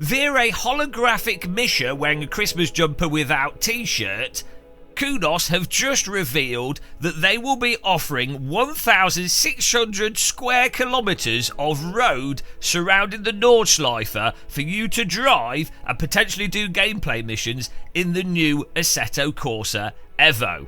Via a holographic Misha wearing a Christmas jumper without t-shirt, Kunos have just revealed that they will be offering 1,600 square kilometres of road surrounding the Nordschleife for you to drive and potentially do gameplay missions in the new Assetto Corsa EVO.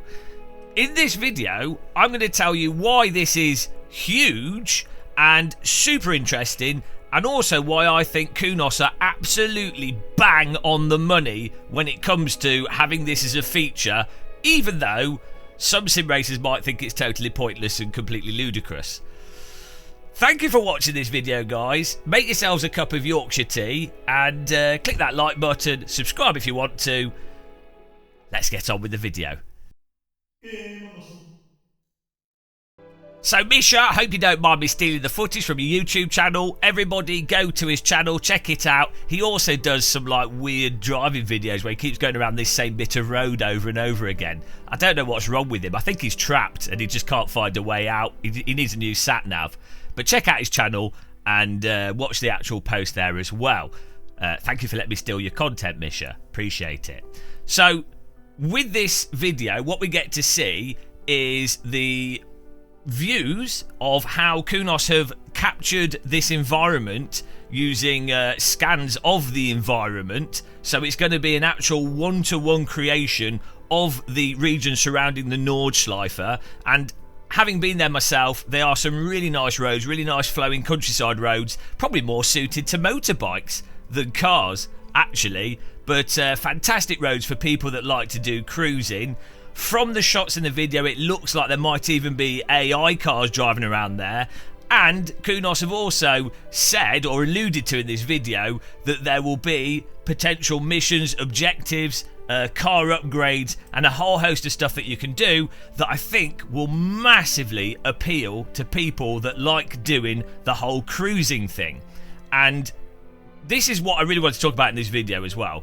In this video, I'm going to tell you why this is huge and super interesting, and also why I think Kunos are absolutely bang on the money when it comes to having this as a feature, even though some sim racers might think it's totally pointless and completely ludicrous. Thank you for watching this video, guys. Make yourselves a cup of Yorkshire tea and click that like button, subscribe if you want to. Let's get on with the video. So Misha, I hope you don't mind me stealing the footage from your YouTube channel. Everybody go to his channel, check it out. He also does some like weird driving videos where he keeps going around this same bit of road over and over again. I don't know what's wrong with him. I think he's trapped and he just can't find a way out. He needs a new sat nav. But check out his channel and watch the actual post there as well. Thank you for letting me steal your content, Misha. Appreciate it. So with this video, what we get to see is the views of how Kunos have captured this environment using scans of the environment. So it's going to be an actual one-to-one creation of the region surrounding the Nordschleife, and having been there myself, there are some really nice roads, really nice flowing countryside roads, probably more suited to motorbikes than cars actually, but fantastic roads for people that like to do cruising. From the shots in the video, it looks like there might even be AI cars driving around there. And Kunos have also said, or alluded to in this video, that there will be potential missions, objectives, car upgrades, and a whole host of stuff that you can do that I think will massively appeal to people that like doing the whole cruising thing. And this is what I really want to talk about in this video as well.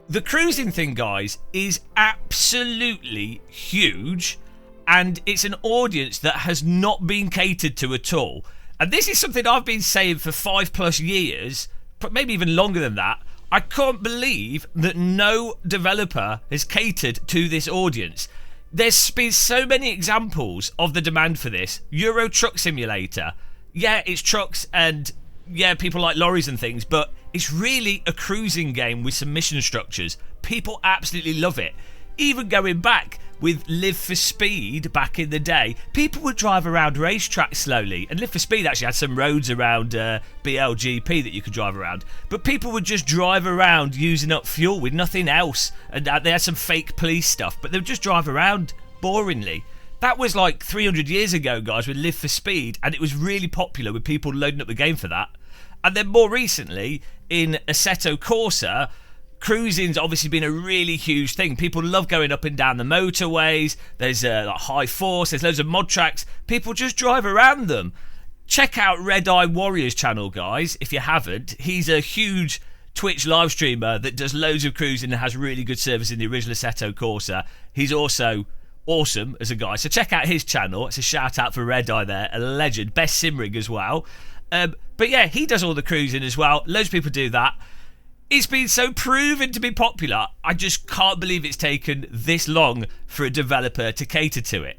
The cruising thing, guys, is absolutely huge, and it's an audience that has not been catered to at all. And this is something I've been saying for 5+ years, but maybe even longer than that. I can't believe that no developer has catered to this audience. There's been so many examples of the demand for this. Euro Truck Simulator. Yeah, it's trucks and yeah, people like lorries and things, but it's really a cruising game with some mission structures. People absolutely love it. Even going back with Live for Speed back in the day, people would drive around racetracks slowly, and Live for Speed actually had some roads around BLGP that you could drive around, but people would just drive around using up fuel with nothing else, and they had some fake police stuff, but they would just drive around boringly. That was like 300 years ago, guys, with Live for Speed, and it was really popular with people loading up the game for that. And then more recently, in Assetto Corsa, cruising's obviously been a really huge thing. People love going up and down the motorways. There's like high force, there's loads of mod tracks. People just drive around them. Check out Red Eye Warrior's channel, guys, if you haven't. He's a huge Twitch live streamer that does loads of cruising and has really good service in the original Assetto Corsa. He's also awesome as a guy, so check out his channel. It's a shout out for Red Eye there, a legend, best sim rig as well. But yeah, he does all the cruising as well. Loads of people do that. It's been so proven to be popular, I just can't believe it's taken this long for a developer to cater to it.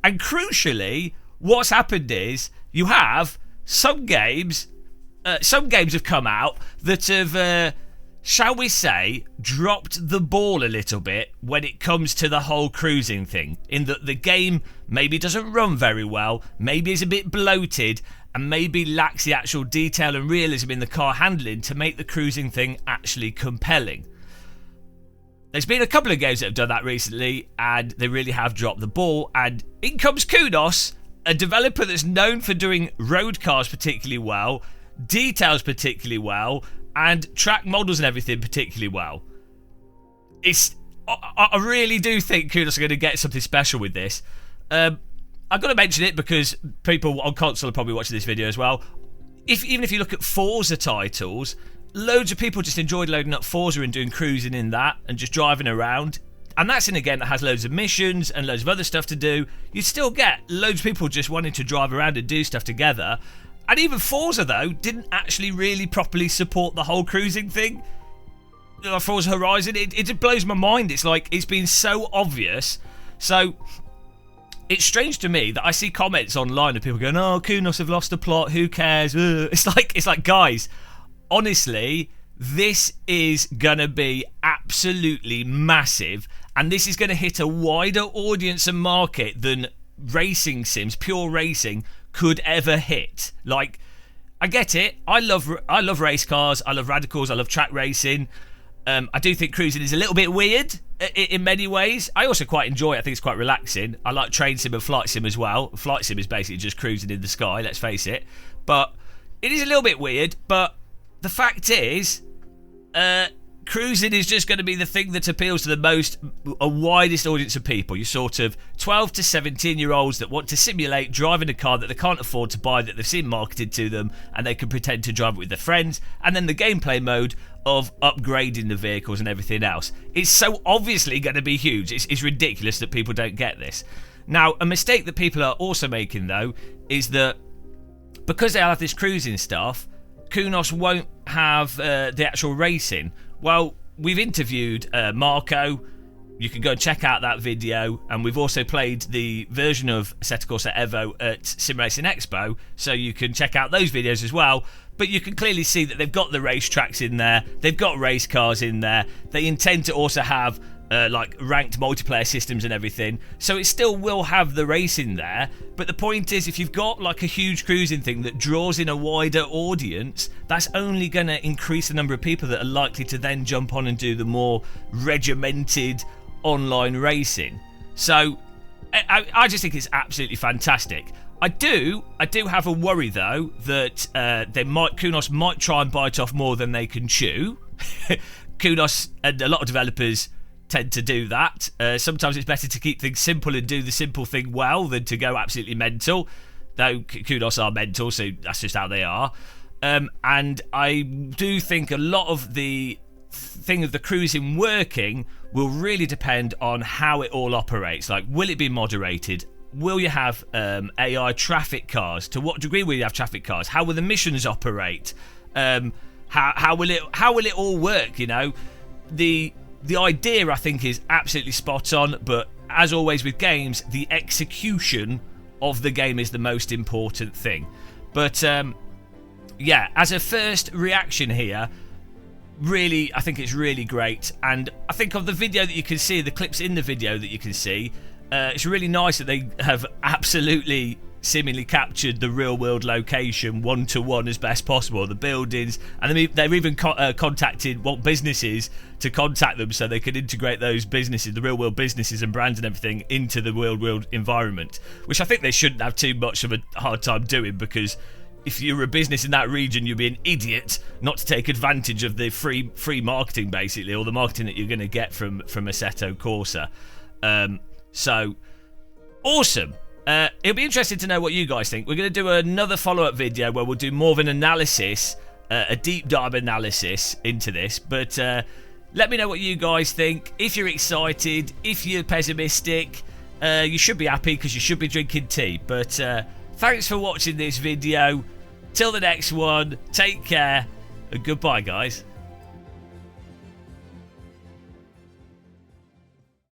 And crucially, what's happened is you have some games have come out that have shall we say, dropped the ball a little bit when it comes to the whole cruising thing, in that the game maybe doesn't run very well, maybe is a bit bloated, and maybe lacks the actual detail and realism in the car handling to make the cruising thing actually compelling. There's been a couple of games that have done that recently, and they really have dropped the ball, and in comes Kunos, a developer that's known for doing road cars particularly well, details particularly well, and track models and everything particularly well. I really do think Kunos are going to get something special with this. I've got to mention it because people on console are probably watching this video as well. Even if you look at Forza titles, loads of people just enjoyed loading up Forza and doing cruising in that and just driving around. And that's in a game that has loads of missions and loads of other stuff to do. You still get loads of people just wanting to drive around and do stuff together. And even Forza, though, didn't actually really properly support the whole cruising thing. Forza Horizon, it blows my mind. It's like, it's been so obvious. So it's strange to me that I see comments online of people going, "Oh, Kunos have lost the plot, who cares?" It's like, guys, honestly, this is gonna be absolutely massive, and this is gonna hit a wider audience and market than racing sims, pure racing, could ever hit. Like, I get it. I love race cars. I love radicals. I love track racing. I do think cruising is a little bit weird in many ways. I also quite enjoy it. I think it's quite relaxing. I like train sim and flight sim as well. Flight sim is basically just cruising in the sky, let's face it. But it is a little bit weird. But the fact is, cruising is just going to be the thing that appeals to a widest audience of people. You're sort of 12 to 17-year-olds that want to simulate driving a car that they can't afford to buy, that they've seen marketed to them, and they can pretend to drive it with their friends. And then the gameplay mode of upgrading the vehicles and everything else. It's so obviously going to be huge. It's ridiculous that people don't get this. Now, a mistake that people are also making, though, is that because they have this cruising stuff, Kunos won't have the actual racing. Well, we've interviewed Marco. You can go and check out that video, and we've also played the version of Assetto Corsa EVO at Sim Racing Expo, so you can check out those videos as well. But you can clearly see that they've got the race tracks in there, they've got race cars in there, they intend to also have like ranked multiplayer systems and everything, so it still will have the race in there. But the point is, if you've got like a huge cruising thing that draws in a wider audience, that's only going to increase the number of people that are likely to then jump on and do the more regimented online racing. So I just think it's absolutely fantastic. I do have a worry, though, that Kunos might try and bite off more than they can chew. Kunos and a lot of developers tend to do that. Sometimes it's better to keep things simple and do the simple thing well than to go absolutely mental. Though Kunos are mental, so that's just how they are. And I do think a lot of the thing of the cruising working will really depend on how it all operates. Like, will it be moderated? Will you have AI traffic cars? To what degree will you have traffic cars? How will the missions operate? How will it all work? You know, the idea, I think, is absolutely spot on. But as always with games, the execution of the game is the most important thing. But yeah, as a first reaction here, really, I think it's really great. And I think of the video that you can see, the clips in the video that you can see, it's really nice that they have absolutely seemingly captured the real world location one-to-one as best possible, the buildings, and they've even contacted businesses to contact them so they can integrate those businesses, the real world businesses and brands and everything, into the real world environment, which I think they shouldn't have too much of a hard time doing, because if you're a business in that region, you'd be an idiot not to take advantage of the free marketing, basically, or the marketing that you're going to get from Assetto Corsa. So awesome. It'll be interesting to know what you guys think. We're going to do another follow-up video where we'll do more of an analysis, a deep dive analysis into this. But let me know what you guys think. If you're excited, if you're pessimistic, you should be happy because you should be drinking tea. But thanks for watching this video. Till the next one, take care and goodbye, guys.